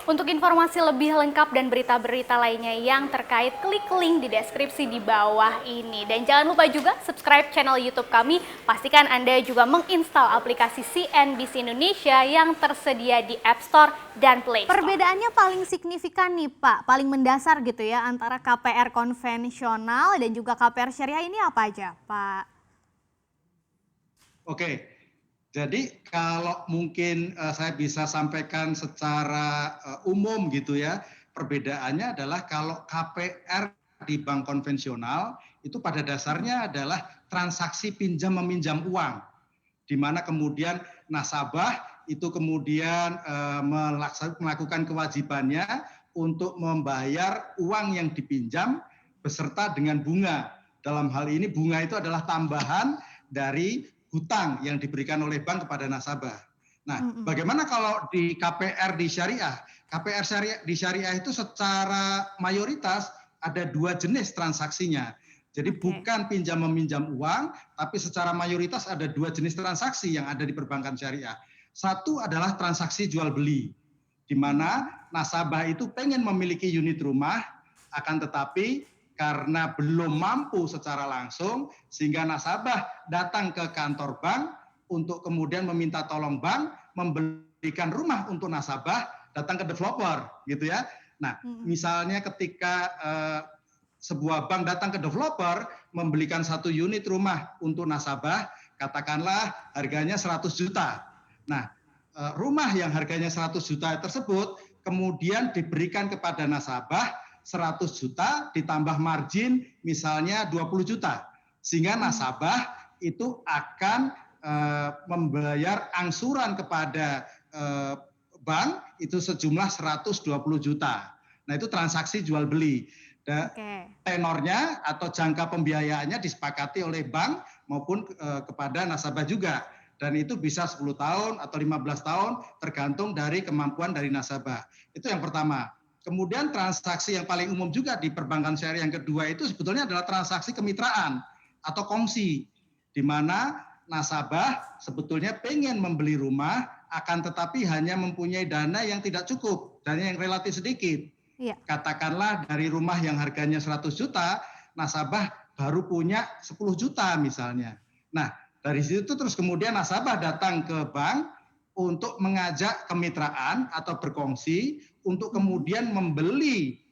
Untuk informasi lebih lengkap dan berita-berita lainnya yang terkait, klik link di deskripsi di bawah ini. Dan jangan lupa juga subscribe channel YouTube kami. Pastikan Anda juga menginstal aplikasi CNBC Indonesia yang tersedia di App Store dan Play Store. Perbedaannya paling signifikan nih Pak, paling mendasar gitu ya antara KPR konvensional dan juga KPR syariah ini apa aja Pak? Oke, jadi kalau mungkin saya bisa sampaikan secara umum gitu ya, perbedaannya adalah kalau KPR di bank konvensional itu pada dasarnya adalah transaksi pinjam meminjam uang, di mana kemudian nasabah itu kemudian melakukan kewajibannya untuk membayar uang yang dipinjam beserta dengan bunga. Dalam hal ini bunga itu adalah tambahan dari hutang yang diberikan oleh bank kepada nasabah. Nah, bagaimana kalau di KPR di syariah? KPR syariah di syariah itu secara mayoritas ada dua jenis transaksinya. Jadi bukan pinjam meminjam uang, tapi secara mayoritas ada dua jenis transaksi yang ada di perbankan syariah. Satu adalah transaksi jual beli, di mana nasabah itu pengen memiliki unit rumah, akan tetapi karena belum mampu secara langsung, sehingga nasabah datang ke kantor bank untuk kemudian meminta tolong bank membelikan rumah untuk nasabah, datang ke developer, gitu ya. Nah, misalnya ketika sebuah bank datang ke developer membelikan satu unit rumah untuk nasabah, katakanlah harganya 100 juta. Nah, rumah yang harganya 100 juta tersebut kemudian diberikan kepada nasabah 100 juta ditambah margin misalnya 20 juta. Sehingga nasabah itu akan membayar angsuran kepada bank itu sejumlah 120 juta. Nah, itu transaksi jual beli. Tenornya atau jangka pembiayaannya disepakati oleh bank maupun kepada nasabah juga. Dan itu bisa 10 tahun atau 15 tahun tergantung dari kemampuan dari nasabah. Itu yang pertama. Kemudian transaksi yang paling umum juga di perbankan syariah yang kedua itu sebetulnya adalah transaksi kemitraan atau kongsi, di mana nasabah sebetulnya pengen membeli rumah, akan tetapi hanya mempunyai dana yang tidak cukup, dana yang relatif sedikit. Katakanlah dari rumah yang harganya 100 juta, nasabah baru punya 10 juta misalnya. Nah, dari situ terus kemudian nasabah datang ke bank untuk mengajak kemitraan atau berkongsi untuk kemudian membeli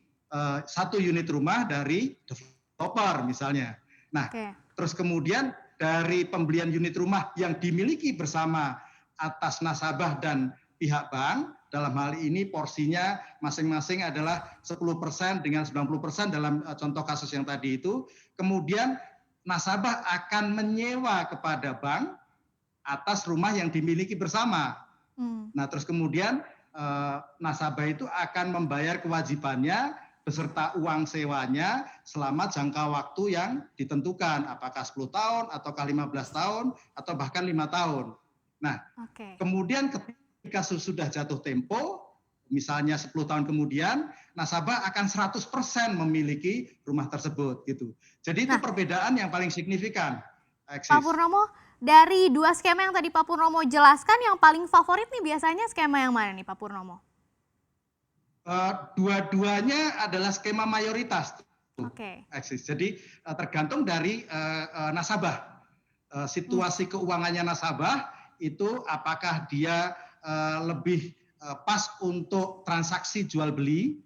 satu unit rumah dari developer misalnya. Nah, terus kemudian dari pembelian unit rumah yang dimiliki bersama atas nasabah dan pihak bank, dalam hal ini porsinya masing-masing adalah 10% dengan 90% dalam contoh kasus yang tadi itu, kemudian nasabah akan menyewa kepada bank atas rumah yang dimiliki bersama. Nah, terus kemudian nasabah itu akan membayar kewajibannya beserta uang sewanya selama jangka waktu yang ditentukan, apakah 10 tahun, ataukah 15 tahun, atau bahkan 5 tahun. Nah, kemudian ketika sudah jatuh tempo, misalnya 10 tahun kemudian, nasabah akan 100% memiliki rumah tersebut. Gitu. Jadi itu perbedaan yang paling signifikan. Pak Purnomo, dari dua skema yang tadi Pak Purnomo jelaskan, yang paling favorit nih biasanya skema yang mana nih Pak Purnomo? Dua-duanya adalah skema mayoritas. Jadi tergantung dari nasabah. Situasi keuangannya nasabah itu apakah dia lebih pas untuk transaksi jual beli,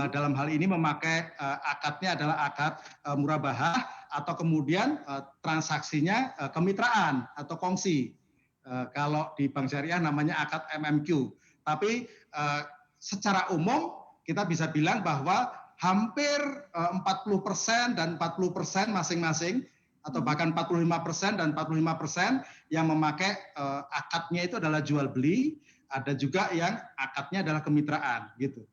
dalam hal ini memakai akadnya adalah akad murabahah, atau kemudian transaksinya kemitraan atau kongsi. Kalau di bank syariah namanya akad MMQ. Tapi secara umum kita bisa bilang bahwa hampir 40% dan 40% masing-masing, atau bahkan 45% dan 45% yang memakai akadnya itu adalah jual beli, ada juga yang akadnya adalah kemitraan gitu.